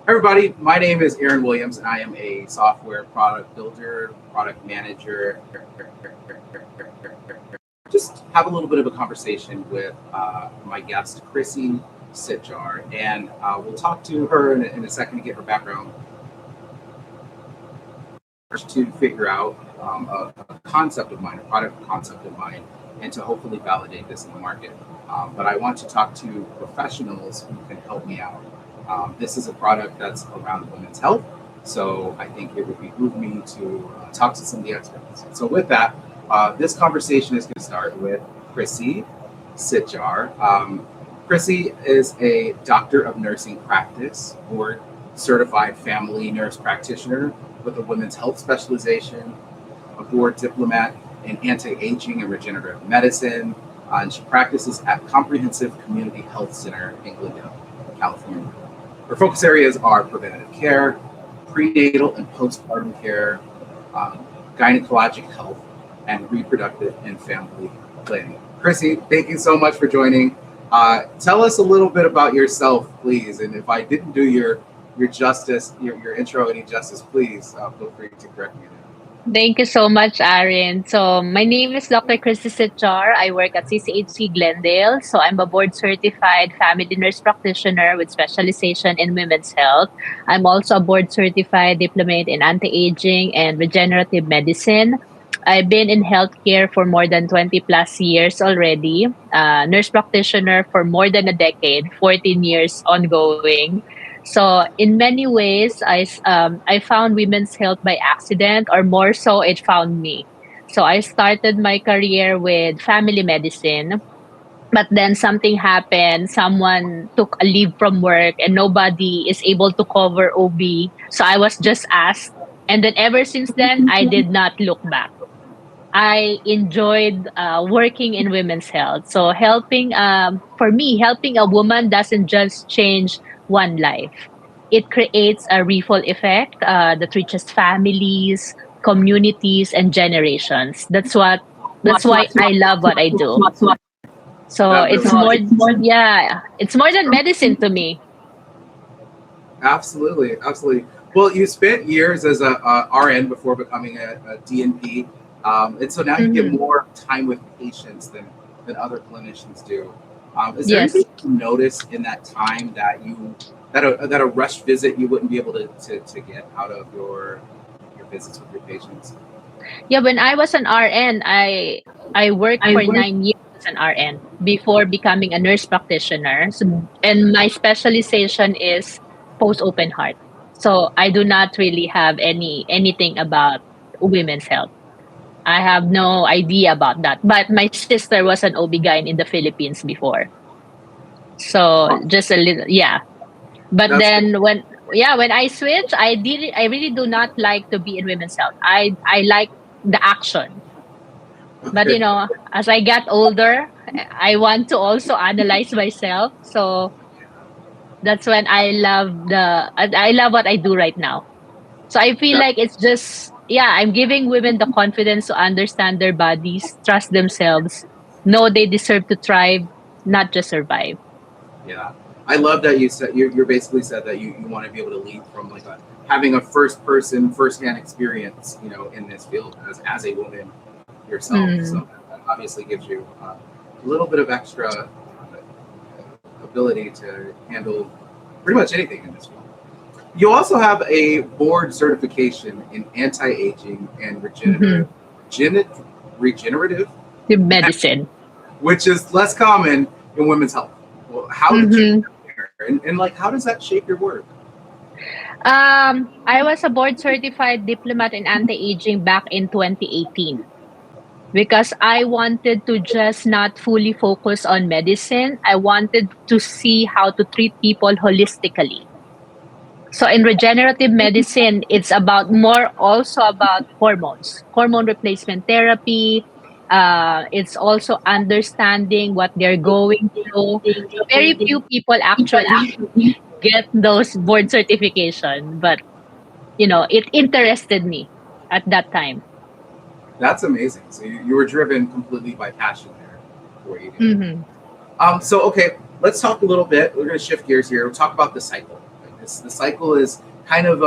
Everybody, my name is Arin Williams, and I am a software product builder, product manager. Just have a little bit of a conversation with my guest, Crissy Sitjar, and we'll talk to her in a second to get her background to figure out a concept of mine, a product concept of mine, and to hopefully validate this in the market. But I want to talk to professionals who can help me out. This is a product that's around women's health, so I think it would behoove me to talk to some of the experts. So with that, this conversation is going to start with Crissy Sitjar. Crissy is a doctor of nursing practice, board certified family nurse practitioner with a women's health specialization, a board diplomat in anti-aging and regenerative medicine, and she practices at Comprehensive Community Health Center in Glendale, California. Her focus areas are preventative care, prenatal and postpartum care, gynecologic health, and reproductive and family planning. Crissy, thank you so much for joining. Tell us a little bit about yourself, please. And if I didn't do your intro any justice, please feel free to correct me there. Thank you so much, Arin. So, my name is Dr. Crissy Sitjar. I work at CCHC Glendale. So, I'm a board certified family nurse practitioner with specialization in women's health. I'm also a board certified diplomate in anti aging and regenerative medicine. I've been in healthcare for more than 20 plus years already. Nurse practitioner for more than a decade, 14 years ongoing. So in many ways, I found women's health by accident, or more so, it found me. So I started my career with family medicine, but then something happened. Someone took a leave from work, and nobody is able to cover OB. So I was just asked, and then ever since then, I did not look back. I enjoyed working in women's health. So for me, helping a woman doesn't just change one life. It creates a ripple effect that reaches families, communities, and generations. That's why I love what I do. So That it's really more, is. yeah, it's more than medicine to me. Absolutely, absolutely. Well, you spent years as a RN before becoming a DNP, and so now you get Hmm. more time with patients than other clinicians do. Is there anything Yes. you notice in that time that a rush visit you wouldn't be able to get out of your visits with your patients? Yeah, when I was an RN, I worked for 9 years as an RN before becoming a nurse practitioner. So, and my specialization is post open heart. So I do not really have anything about women's health. I have no idea about that. But my sister was an OB-GYN in the Philippines before. So Oh, just a little, yeah. But that's good. then when I switched, I really do not like to be in women's health. I like the action. But Okay, as I got older, I want to also analyze myself. So that's when I love what I do right now. So I feel that like it's just, yeah, I'm giving women the confidence to understand their bodies, trust themselves, know they deserve to thrive, not just survive. yeah. I love that you said you're basically said that you want to be able to lead from like having a first hand experience, in this field as a woman yourself. Mm. So that obviously gives you a little bit of extra ability to handle pretty much anything in this field. You also have a board certification in anti-aging and Mm-hmm. gen- regenerative, The medicine. which is less common in women's health. Well, how did you Mm-hmm. get there? And like, how does that shape your work? I was a board certified diplomat in anti-aging back in 2018 because I wanted to just not fully focus on medicine. I wanted to see how to treat people holistically. So in regenerative medicine, it's about more also about hormones, hormone replacement therapy. It's also understanding what they're going through. So very few people actually get those board certification, but it interested me at that time. That's amazing. So you were driven completely by passion there for what you do. Hmm. So okay, let's talk a little bit. We're going to shift gears here. We'll talk about the cycle. It's the cycle is kind of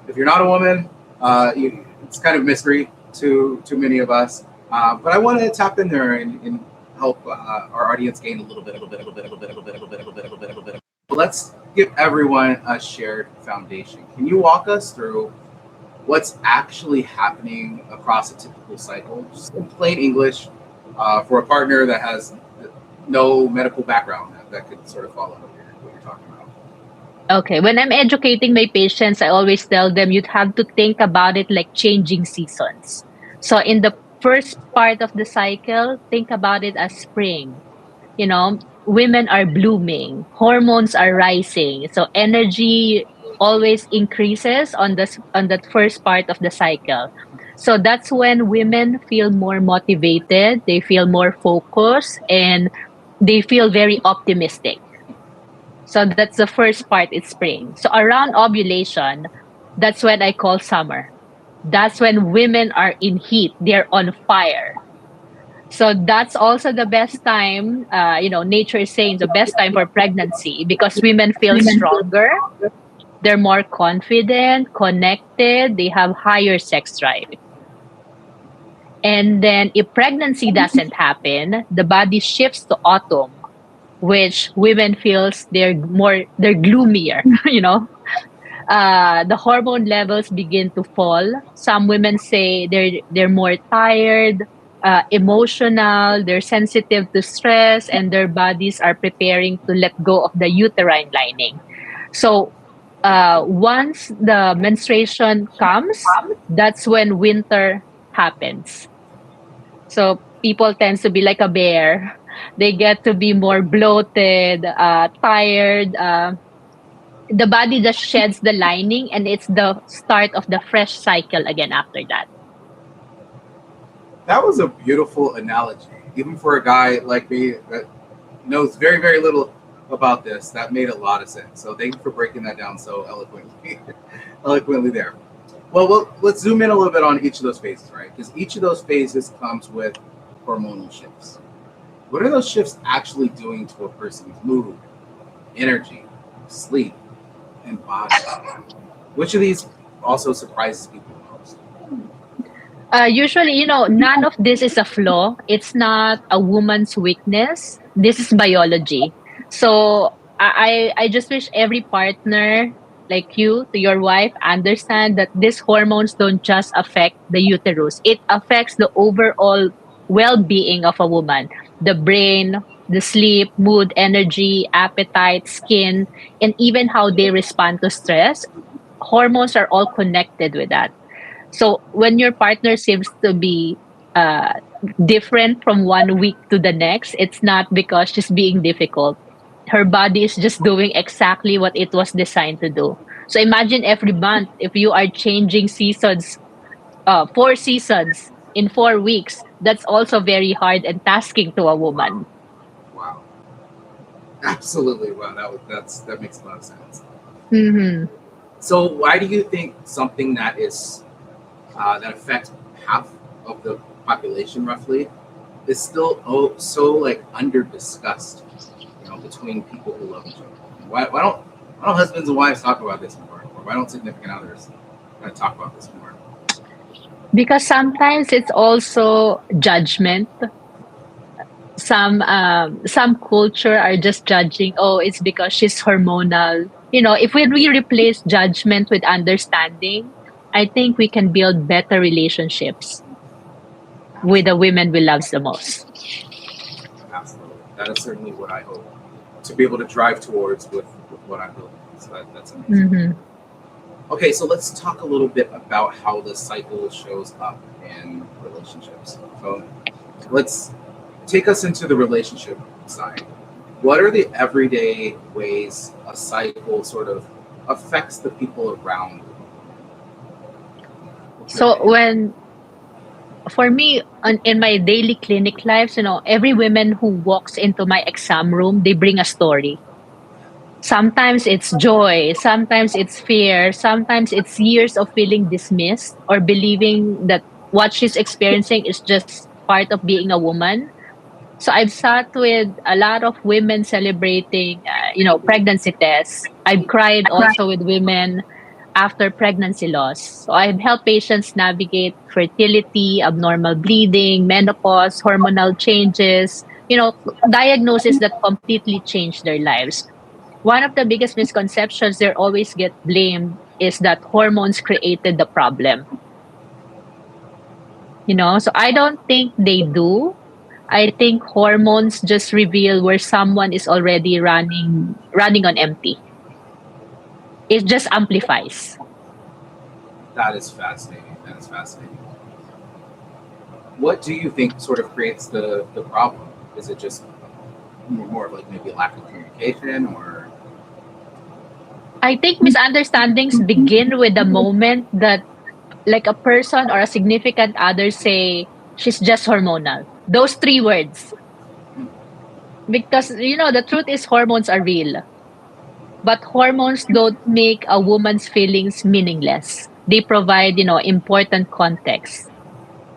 if you're not a woman, it's kind of mystery to many of us. But I want to tap in there and help our audience gain a little bit, a little bit, a little bit, a little bit, a little bit, a little bit, a little bit, a little bit. But let's give everyone a shared foundation. Can you walk us through what's actually happening across a typical cycle, just in plain English, for a partner that has no medical background that could sort of follow what you're talking about? Okay, when I'm educating my patients, I always tell them you'd have to think about it like changing seasons. So in the first part of the cycle, think about it as spring. You know, women are blooming, hormones are rising, so energy always increases on that first part of the cycle. So that's when women feel more motivated, they feel more focused, and they feel very optimistic. So that's the first part, it's spring. So around ovulation, that's when I call summer. That's when women are in heat, they're on fire. So that's also the best time, nature is saying the best time for pregnancy because women feel stronger, they're more confident, connected, they have higher sex drive. And then if pregnancy doesn't happen, the body shifts to autumn, which women feels they're gloomier, the hormone levels begin to fall. Some women say they're more tired, emotional, they're sensitive to stress, and their bodies are preparing to let go of the uterine lining. So once the menstruation comes, that's when winter happens. So people tends to be like a bear. They get to be more bloated, tired, the body just sheds the lining and it's the start of the fresh cycle again after that. That was a beautiful analogy, even for a guy like me that knows very, very little about this. That made a lot of sense. So thank you for breaking that down so eloquently, eloquently there. Well, let's zoom in a little bit on each of those phases, right? Because each of those phases comes with hormonal shifts. What are those shifts actually doing to a person's mood, energy, sleep, and body? Which of these also surprises people the most? Usually, none of this is a flaw. It's not a woman's weakness. This is biology. So I just wish every partner like you to your wife understand that these hormones don't just affect the uterus. It affects the overall well-being of a woman, the brain, the sleep, mood, energy, appetite, skin, and even how they respond to stress. Hormones are all connected with that. So when your partner seems to be uh, different from one week to the next, it's not because she's being difficult. Her body is just doing exactly what it was designed to do. So imagine every month if you are changing seasons, 4 seasons in 4 weeks. That's also very hard and tasking to a woman. Wow, absolutely. Wow, that makes a lot of sense. Mm-hmm. So why do you think something that affects half of the population roughly is still so under discussed, between people who love each other? Why don't husbands and wives talk about this more? Or why don't significant others kind of talk about this more? Because sometimes it's also judgment. Some culture are just judging, oh, it's because she's hormonal. If we replace judgment with understanding, I think we can build better relationships with the Absolutely. women we love the most. Absolutely. That is certainly what I hope to be able to drive towards with what I'm building. So that's amazing. Hmm. Okay, so let's talk a little bit about how the cycle shows up in relationships. So let's take us into the relationship side. What are the everyday ways a cycle sort of affects the people around you? What's your So take? when for me in my daily clinic lives, every woman who walks into my exam room, they bring a story. Sometimes it's joy, sometimes it's fear, sometimes it's years of feeling dismissed or believing that what she's experiencing is just part of being a woman. So I've sat with a lot of women celebrating, pregnancy tests. I've cried also with women after pregnancy loss. So I've helped patients navigate fertility, abnormal bleeding, menopause, hormonal changes, diagnoses that completely change their lives. One of the biggest misconceptions they always get blamed is that hormones created the problem. So I don't think they do. I think hormones just reveal where someone is already running on empty. It just amplifies. That is fascinating. That is fascinating. What do you think sort of creates the problem? Is it just more of like maybe a lack of communication or I think misunderstandings begin with the moment that like a person or a significant other say she's just hormonal. Those three words. Because the truth is hormones are real. But hormones don't make a woman's feelings meaningless. They provide, important context.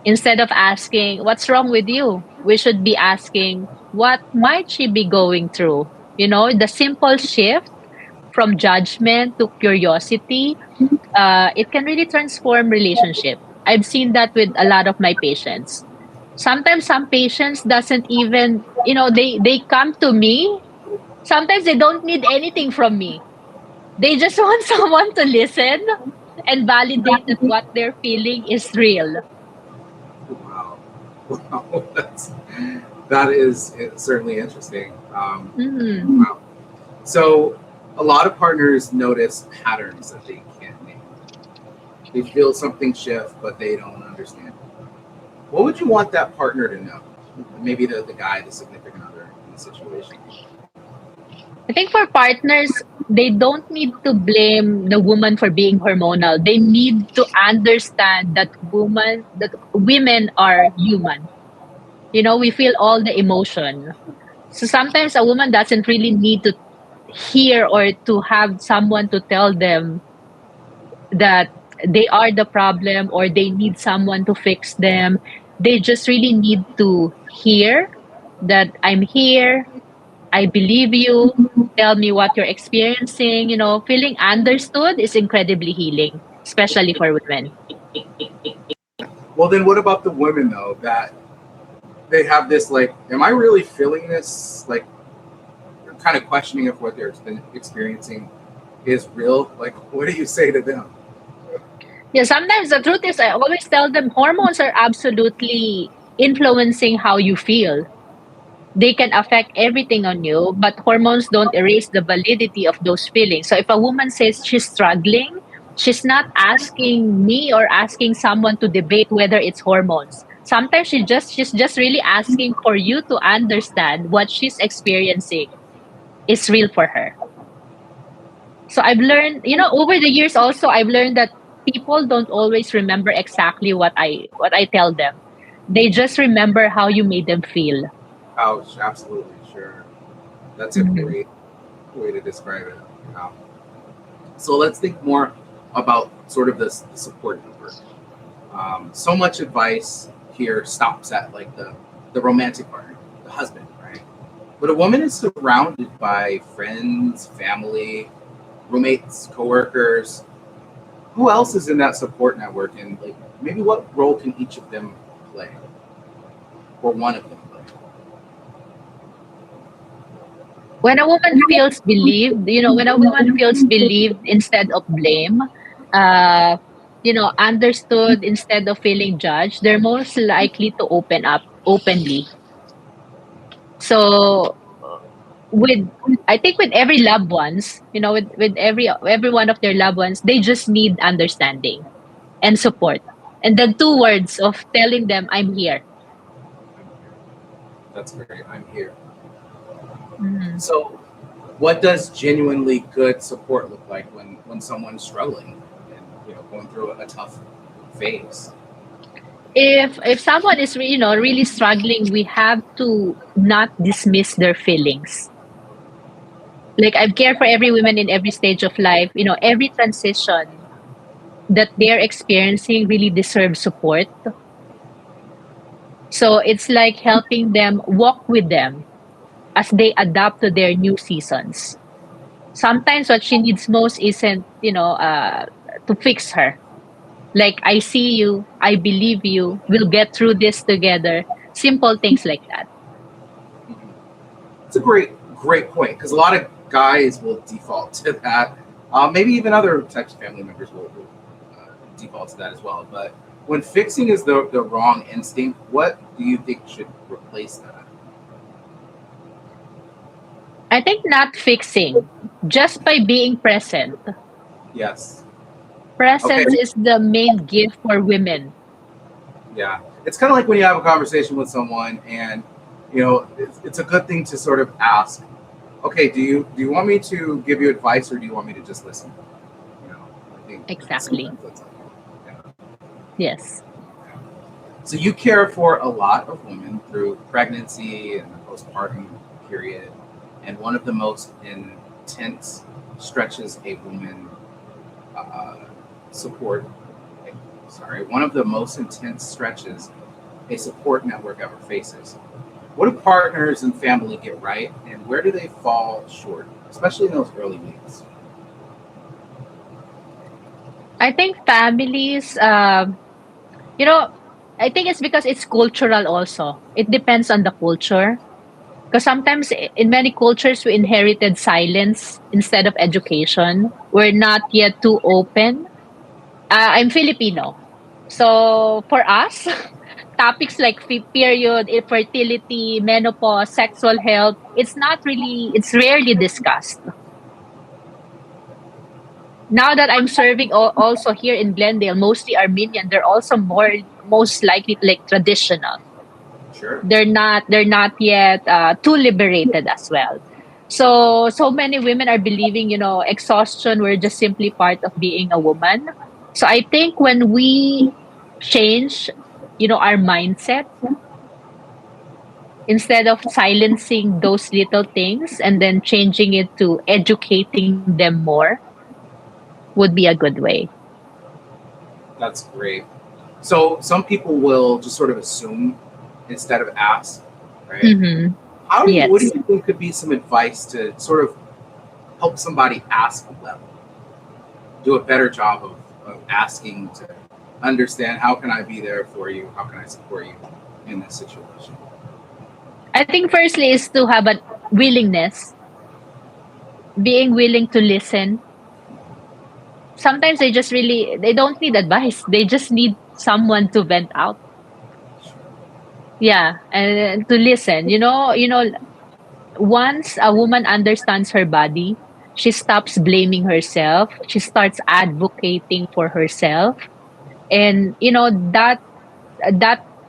Instead of asking, what's wrong with you? We should be asking, what might she be going through? The simple shift from judgment to curiosity, it can really transform relationship. I've seen that with a lot of my patients. Sometimes some patients doesn't even, they come to me. Sometimes they don't need anything from me. They just want someone to listen and validate that what they're feeling is real. wow, wow, that is certainly interesting. Mhm. Wow. So a lot of partners notice patterns that they can't name. They feel something shift, but they don't understand. What would you want that partner to know? Maybe the guy, the significant other in the situation. I think for partners, they don't need to blame the woman for being hormonal. They need to understand that women are human. We feel all the emotion. So sometimes a woman doesn't really need to hear or to have someone to tell them that they are the problem or they need someone to fix them. They just really need to hear that I'm here, I believe you, tell me what you're experiencing. Feeling understood is incredibly healing, especially for women. Well, then what about the women though that they have this like, am I really feeling this? Like, they're kind of questioning if what they're experiencing is real. Like, what do you say to them? Yeah, sometimes the truth is I always tell them hormones are absolutely influencing how you feel. They can affect everything on you, but hormones don't erase the validity of those feelings. So if a woman says she's struggling, she's not asking me or asking someone to debate whether it's hormones. Sometimes she's just really asking for you to understand what she's experiencing is real for her. So I've learned, over the years also I've learned that people don't always remember exactly what I tell them. They just remember how you made them feel. Ouch, absolutely, sure. That's a Mhm. great way to describe it. Um, so let's think more about sort of this the support network. So much advice here stops at like the romantic partner, the husband, right? But a woman is surrounded by friends, family, roommates, coworkers. Who else is in that support network, and like maybe what role can each of them play, or one of them play? When a woman feels believed, when a woman feels believed instead of blame, uh, understood instead of feeling judged, they're most likely to open up openly. So with I think with every loved ones, with every one of their loved ones, they just need understanding and support. And the two words of telling them I'm here. I'm here. That's great. I'm here. Mhm. So, what does genuinely good support look like when someone's struggling and going through a tough phase? If someone is really struggling, we have to not dismiss their feelings. Like I've cared for every woman in every stage of life. Every transition that they're experiencing really deserves support. So it's like helping them walk with them as they adapt to their new seasons. Sometimes what she needs most isn't, to fix her. Like, I see you, I believe you, we'll get through this together. Simple things like that. It's a great point because a lot of guys will default to that. Maybe even other types of family members will default to that as well. But when fixing is the wrong instinct, what do you think should replace that? I think not fixing, just by being present. Yes. Okay. Presence is the main gift for women. Yeah. It's kind of like when you have a conversation with someone, and it's a good thing to sort of ask, okay, do you want me to give you advice, or do you want me to just listen? You know, I think Exactly. sometimes that's helpful. Yeah. Yes. So you care for a lot of women through pregnancy and the postpartum period, and one of the most intense stretches a woman uh, support. Sorry, one of the most intense stretches a support network ever faces. What do partners and family get right, and where do they fall short, especially in those early weeks? I think families, you know, I think it's because it's cultural also. It depends on the culture. Because sometimes in many cultures, we inherited silence instead of education. We're not yet too open. I'm Filipino. So for us, topics like period, infertility, menopause, sexual health, it's rarely discussed. Now that I'm serving also here in Glendale, mostly Armenian, they're also most likely like traditional. Sure. They're not yet too liberated as well. So many women are believing, exhaustion were just simply part of being a woman. So I think when we change, our mindset, instead of silencing those little things and then changing it to educating them more, would be a good way. That's great. So some people will just sort of assume instead of ask, right? Mm-hmm. What do Yes. you think could be some advice to sort of help somebody ask well, do a better job of asking to understand how can I be there for you? How can I support you in this situation? I think firstly is to have a willingness, being willing to listen. Sometimes they don't need advice. They just need someone to vent out. Yeah, and to listen. Once a woman understands her body, she stops blaming herself. She starts advocating for herself. And that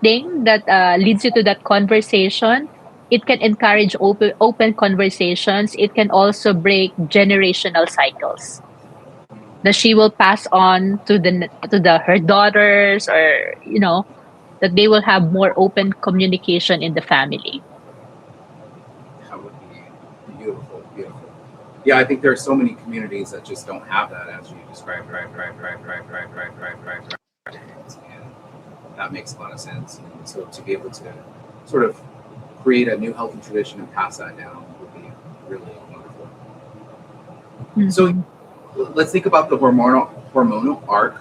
thing that leads you to that conversation, it can encourage open conversations. It can also break generational cycles that she will pass on to the her daughters, or that they will have more open communication in the family. That would be beautiful, beautiful. Yeah, I think there are so many communities that just don't have that, as you described, right. And that makes a lot of sense. And so to be able to sort of create a new healthy tradition and pass that down would be really wonderful. So Mhm. let's think about the hormonal arc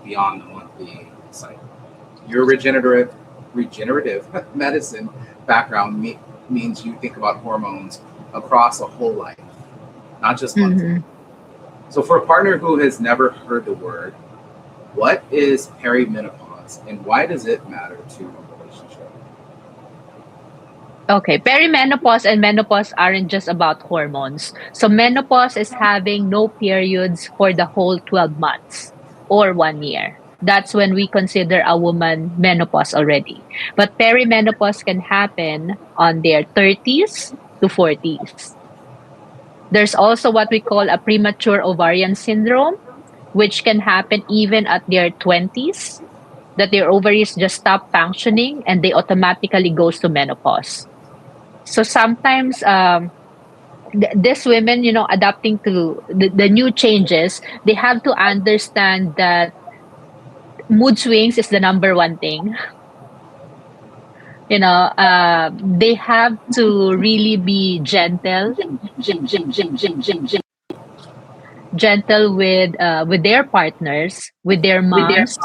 beyond the monthly cycle. Your regenerative medicine background means you think about hormones across a whole life, not just monthly. Mhm. So for a partner who has never heard the word, what is perimenopause and why does it matter to a relationship? Okay, perimenopause and menopause aren't just about hormones. So menopause is having no periods for the whole 12 months or 1 year. That's when we consider a woman menopause already. But perimenopause can happen on their 30s to 40s. There's also what we call a premature ovarian syndrome, which can happen even at their 20s, that their ovaries just stop functioning and they automatically goes to menopause. So sometimes these women, adapting to the new changes, they have to understand that mood swings is the number one thing. They have to really be gentle with their partners, with their moms,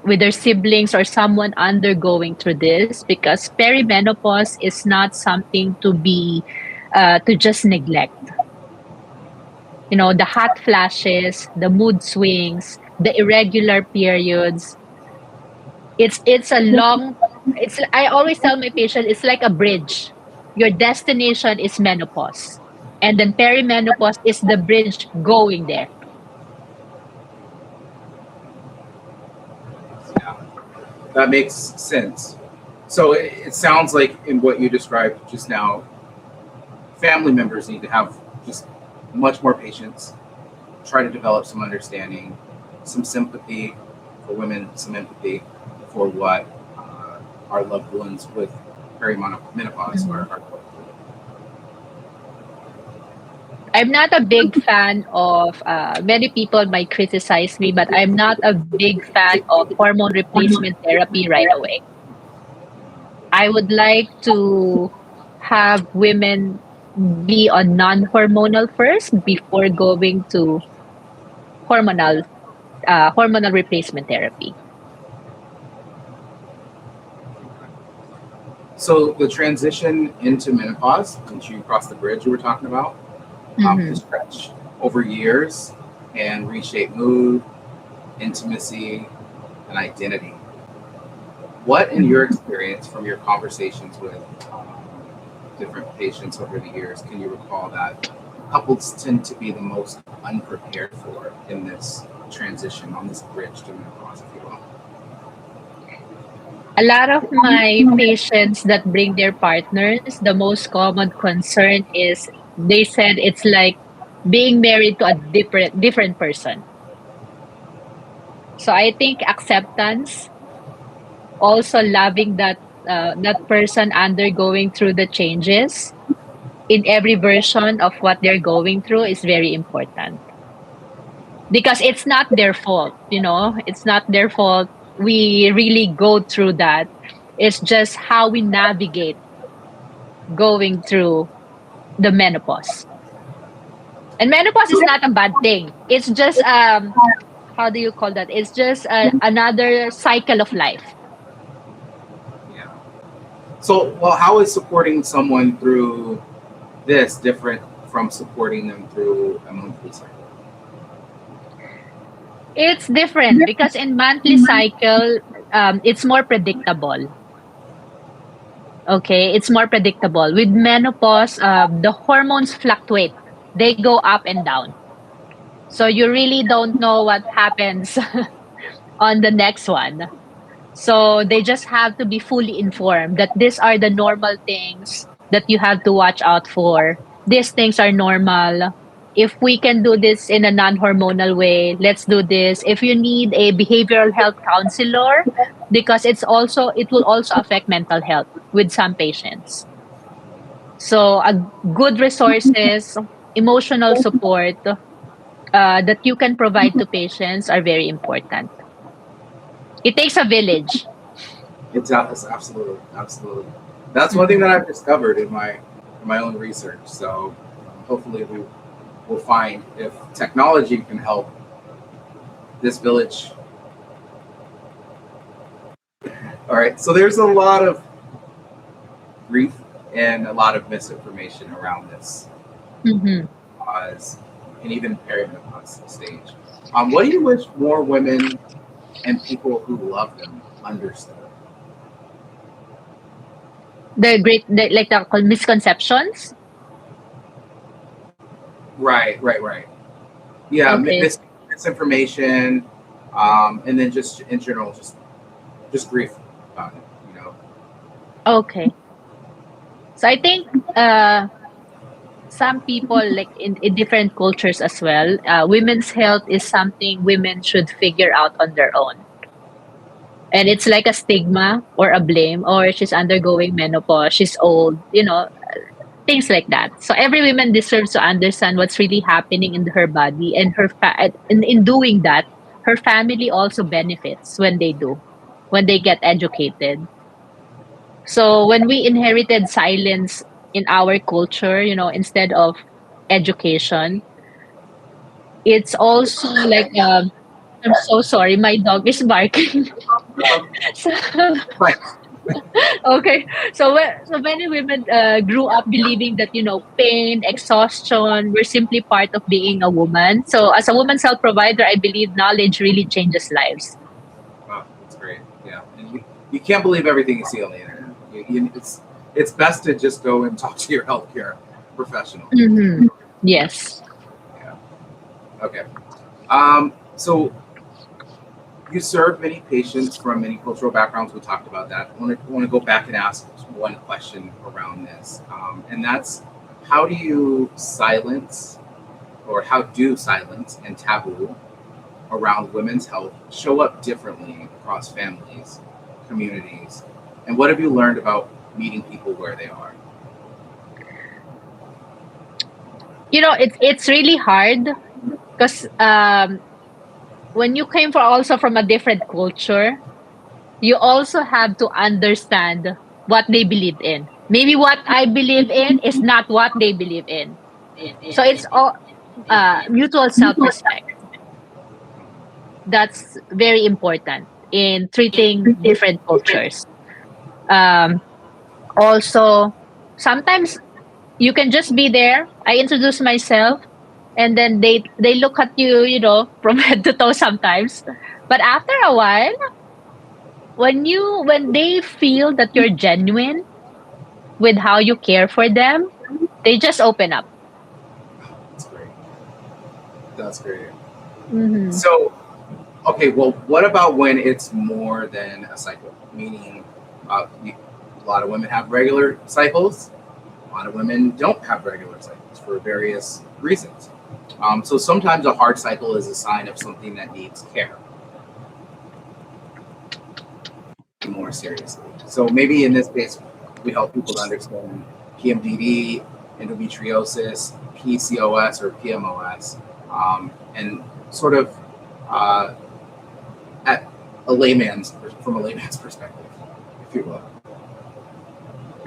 with their siblings or someone undergoing through this, because perimenopause is not something to just neglect. The hot flashes, the mood swings, the irregular periods. It's a long. It's I always tell my patient it's like a bridge. Your destination is menopause, and then perimenopause is the bridge going there. Yeah, that makes sense. So it sounds like in what you described just now, family members need to have just much more patience, try to develop some understanding, some sympathy for women, some empathy for what our loved ones with perimenopause Mhm. are going I'm not a big fan of, many people might criticize me, but I'm not a big fan of hormone replacement therapy right away. I would like to have women be on non-hormonal first before going to hormonal hormonal replacement therapy. through. So the transition into menopause, once you cross the bridge you were talking about, can Mhm. stretch over years and reshape mood, intimacy, and identity. What, in your experience from your conversations with different patients over the years, can you recall that couples tend to be the most unprepared for in this transition on this bridge to menopause, if you will? A lot of my patients that bring their partners, the most common concern is they said it's like being married to a different person. So I think acceptance, also loving that person undergoing through the changes in every version of what they're going through is very important, because it's not their fault. It's not their fault. We really go through that. It's just how we navigate going through the menopause. And menopause is not a bad thing. It's just, how do you call that? It's just another cycle of life. Yeah. So, well, how is supporting someone through this different from supporting them through a monthly cycle? It's different because in monthly cycle, it's more predictable. Okay, it's more predictable. With menopause, the hormones fluctuate. They go up and down. So you really don't know what happens on the next one. So they just have to be fully informed that these are the normal things that you have to watch out for. These things are normal. If we can do this in a non hormonal way, let's do this. If you need a behavioral health counselor, because it will also affect mental health with some patients. So a good resources, emotional support that you can provide to patients are very important. It takes a village. It's absolutely, absolutely. That's one thing Mhm. that I've discovered in my own research. So hopefully we will find if technology can help this village. All right. So there's a lot of grief and a lot of misinformation around this Mhm. menopause and even perimenopause stage. What do you wish more women and people who love them understood? Like the misconceptions. Right. Yeah, Okay. misinformation, and then just in general, just grief about it. You know, Okay. So I think uh some people, like in different cultures as well, women's health is something women should figure out on their own. And it's like a stigma or a blame, or she's undergoing menopause, she's old, things like that. So every woman deserves to understand what's really happening in her body, and in doing that, her family also benefits when they do, when they get educated. So when we inherited silence in our culture, instead of education, it's also like I'm so sorry, my dog is barking. So, Right. okay, so many women grew up believing that pain, exhaustion were simply part of being a woman. So as a woman's health provider, I believe knowledge really changes lives. Wow, that's great. Yeah, and you can't believe everything you see on the internet. It's best to just go and talk to your healthcare professional. Hmm. Yes. Yeah. Okay. So you serve many patients from many cultural backgrounds. We talked about that. I want to go back and ask one question around this, and that's how do you silence, or how do silence and taboo around women's health show up differently across families, communities, and what have you learned about meeting people where they are? It's really hard because when you came from a different culture, you also have to understand what they believe in. Maybe what I believe in is not what they believe in. So it's all mutual self-respect. That's very important in treating different cultures. Um, Also, sometimes you can just be there. I introduce myself, and then they look at you, from head to toe sometimes. But after a while, when they feel that you're genuine with how you care for them, they just open up. That's great. That's great. Hmm. So, okay, well, what about when it's more than a cycle? Meaning, a lot of women have regular cycles. A lot of women don't have regular cycles for various reasons. So sometimes a hard cycle is a sign of something that needs care more seriously. So maybe in this case, we help people to understand PMDD, endometriosis, PCOS or PMOS, and sort of uh, at from a layman's perspective, if you will.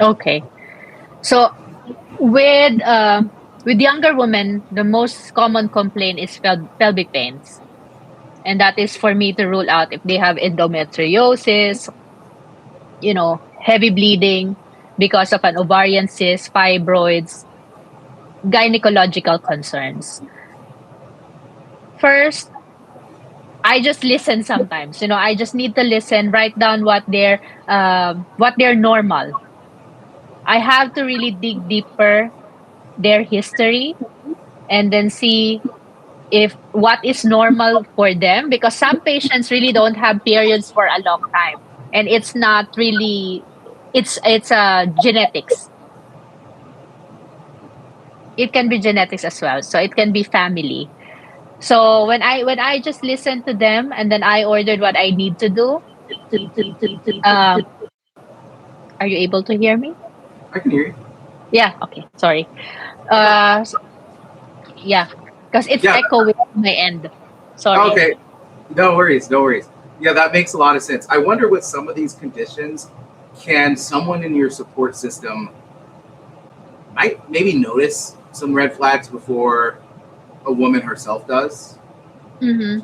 Okay. So with younger women, the most common complaint is pelvic pains, and that is for me to rule out if they have endometriosis, heavy bleeding because of an ovarian cyst, fibroids, gynecological concerns. First, I just listen sometimes. I just need to listen, write down what they're normal. I have to really dig deeper their history and then see if what is normal for them, because some patients really don't have periods for a long time, and it's not really, it's genetics. It can be genetics as well, so it can be family. So when I just listen to them and then I ordered what I need to do. um are you able to hear me? I can hear you. Yeah, okay, sorry. S Yeah, because it's Yeah. echoing on my end. Sorry. Okay. No worries. No worries. Yeah, that makes a lot of sense. I wonder with some of these conditions, can someone in your support system might maybe notice some red flags before a woman herself does? Mhm.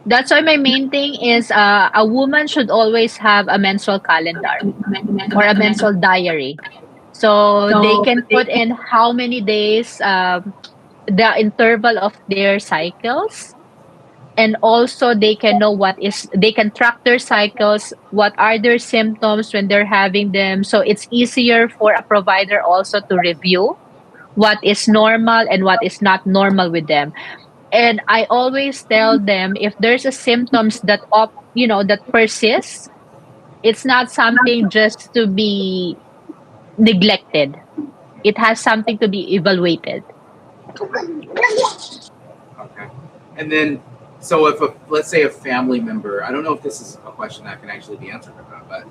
That's why my main thing is, a woman should always have a menstrual calendar or a menstrual diary. So they can put in how many days, the interval of their cycles, and also they can track their cycles, what are their symptoms when they're having them, so it's easier for a provider also to review what is normal and what is not normal with them. And I always tell them, if there's a symptoms that persists, it's not something just to be neglected. It has something to be evaluated. Okay. And then, so if let's say a family member, I don't know if this is a question that can actually be answered or not, but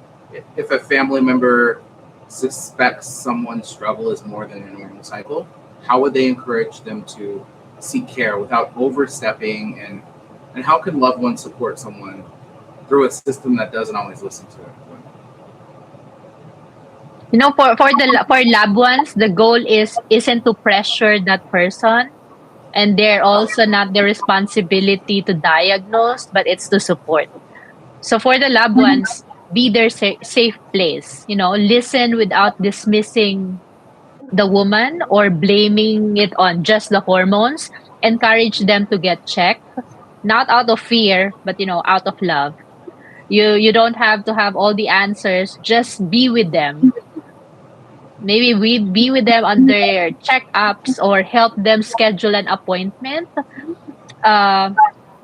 if a family member suspects someone's struggle is more than a normal cycle, how would they encourage them to seek care without overstepping, and how can loved ones support someone through a system that doesn't always listen to it? For loved ones, the goal isn't to pressure that person, and they're also not the responsibility to diagnose, but it's to support. So for the loved ones, be their safe place. Listen without dismissing the woman or blaming it on just the hormones. Encourage them to get checked, not out of fear, but out of love. You don't have to have all the answers. Just be with them. Maybe we be with them on their checkups or help them schedule an appointment. Uh,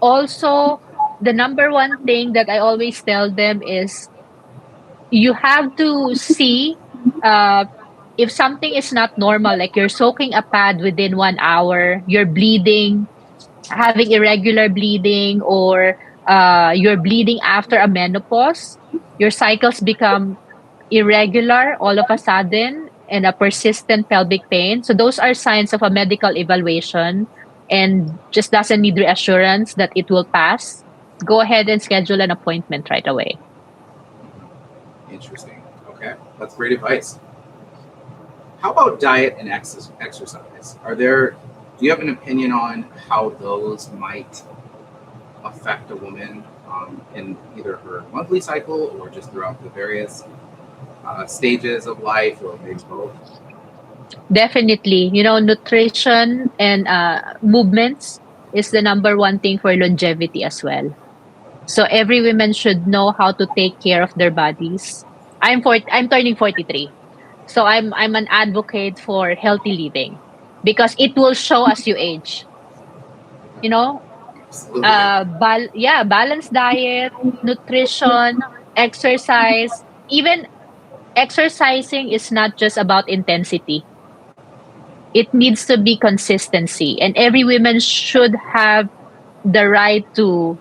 Also, the number one thing that I always tell them is you have to see uh, if something is not normal, like you're soaking a pad within 1 hour, you're bleeding, having irregular bleeding, or you're bleeding after a menopause, your cycles become irregular all of a sudden, and a persistent pelvic pain. So those are signs of a medical evaluation and just doesn't need reassurance that it will pass. Go ahead and schedule an appointment right away. Interesting. Okay, that's great advice. How about diet and exercise? Do you have an opinion on how those might affect a woman in either her monthly cycle or just throughout the various stages of life, or maybe both? Definitely. Nutrition and movements is the number one thing for longevity as well. So every woman should know how to take care of their bodies. I'm turning 43. So I'm an advocate for healthy living because it will show as you age. You know, Absolutely. balanced diet, nutrition, exercise. Even exercising is not just about intensity. It needs to be consistency, and every woman should have the right to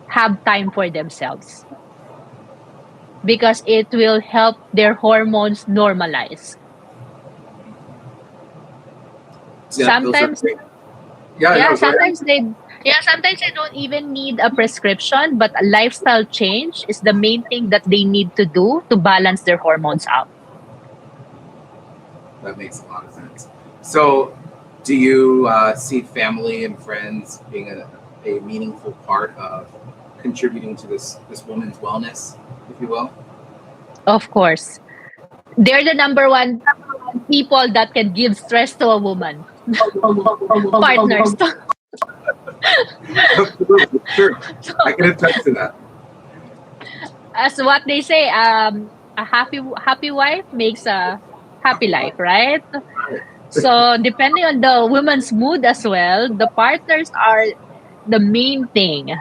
have time for themselves because it will help their hormones normalize. Yeah, those are Sometimes great. Yeah, yeah, no, go ahead. sometimes they don't even need a prescription, but a lifestyle change is the main thing that they need to do to balance their hormones out. That makes a lot of sense. So, do you see family and friends being a meaningful part of contributing to this woman's wellness, if you will? Of course. They're the number one people that can give stress to a woman. Partners. Absolutely, sure. So, I can attest to that. as what they say, a happy wife makes a happy life, right? So depending on the woman's mood as well, the partners are the main thing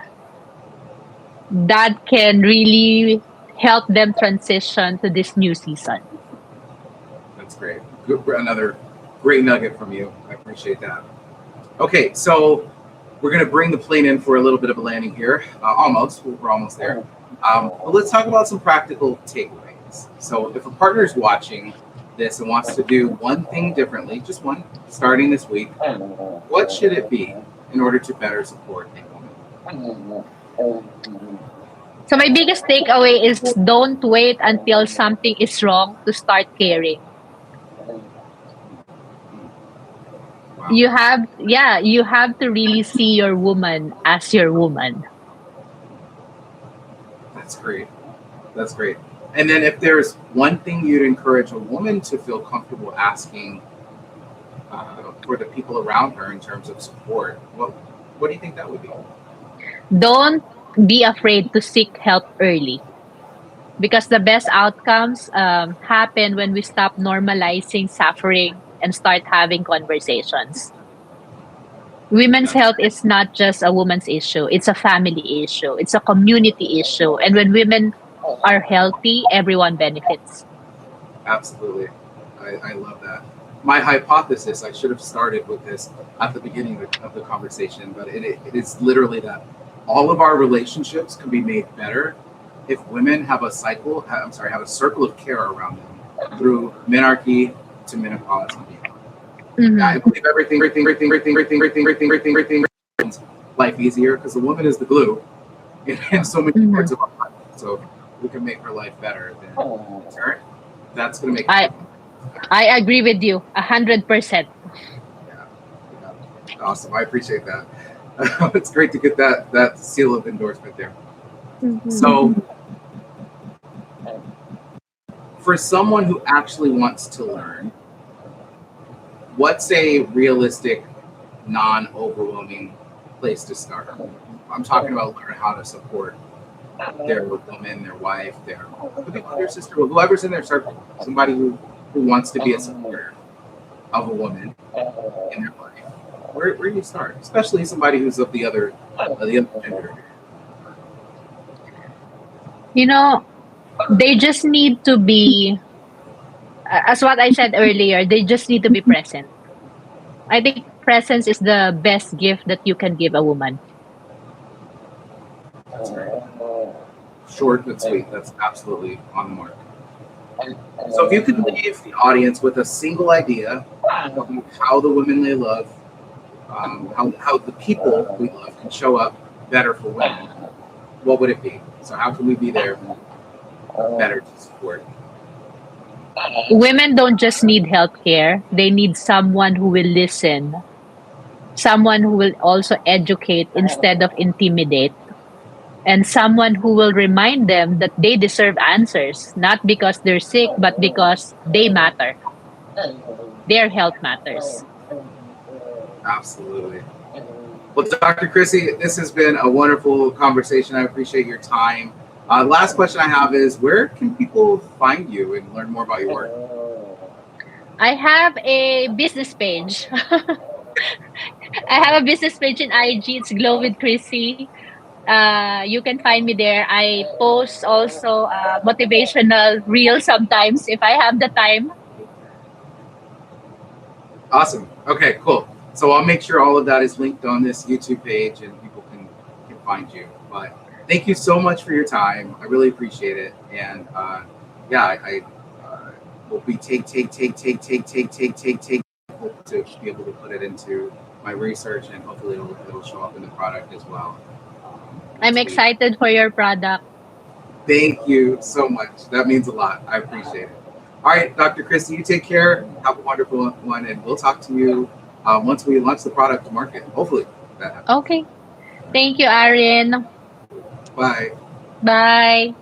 that can really help them transition to this new season. That's great. Another great nugget from you. I appreciate that. Okay, so we're going to bring the plane in for a little bit of a landing here. Almost. We're almost there. But let's talk about some practical takeaways. So, if a partner is watching this and wants to do one thing differently, just one, starting this week, what should it be in order to better support a woman? So my biggest takeaway is don't wait until something is wrong to start caring. Wow, You have to really see your woman as your woman. that's great. That's great. And then, if there's one thing you'd encourage a woman to feel comfortable asking for the people around her in terms of support, what do you think that would be? Don't be afraid to seek help early because the best outcomes happen when we stop normalizing suffering and start having conversations. Women's That's health is not just a woman's issue, it's a family issue, it's a community issue. And when women are healthy, everyone benefits. absolutely. I love that. My hypothesis, I should have started with this at the beginning of the conversation, but it is literally that all of our relationships can be made better if women have have a circle of care around them through menarche to menopause and beyond. Yeah, I Mhm. believe everything makes life easier because the woman is the glue in so many parts Mhm. of our life. So if we can make her life better, then all right. That's going to make I it. I agree with you 100%. Yeah, yeah. Awesome. I appreciate that. It's great to get that seal of endorsement there. So, for someone who actually wants to learn, what's a realistic, non-overwhelming place to start? I'm talking about learning how to support their woman, their wife, their sister, whoever's in their circle, somebody who wants to be a supporter of a woman in their life. Where do you start? Especially somebody who's of the other gender. You know, they just need to be, as what I said earlier, they just need to be present. I think presence is the best gift that you can give a woman. That's great. Short but sweet. That's absolutely on the mark. So if you could leave the audience with a single idea of how the women they love, how the people we love can show up better for women, what would it be? So how can we be there better to support? Women don't just need healthcare, they need someone who will listen, someone who will also educate instead of intimidate, and someone who will remind them that they deserve answers, not because they're sick, but because they matter. Their health matters. Absolutely. Well, Dr. Crissy, this has been a wonderful conversation. I appreciate your time. Last question I have is, where can people find you and learn more about your work? I have a business page. I have a business page in IG. It's Glow with Crissy. You can find me there. I post also motivational reels sometimes if I have the time. Awesome. Okay, cool. So I'll make sure all of that is linked on this YouTube page and people can find you. But thank you so much for your time. I really appreciate it. And yeah, I will be take to be able to put it into my research, and hopefully it'll show up in the product as well. I'm Next week. excited for your product. Thank you so much. That means a lot. I appreciate it. All right, Dr. Crissy, you take care. Have a wonderful one, and we'll talk to you once we launch the product to market. Hopefully that happens. Okay. Thank you, Arin. Bye. Bye.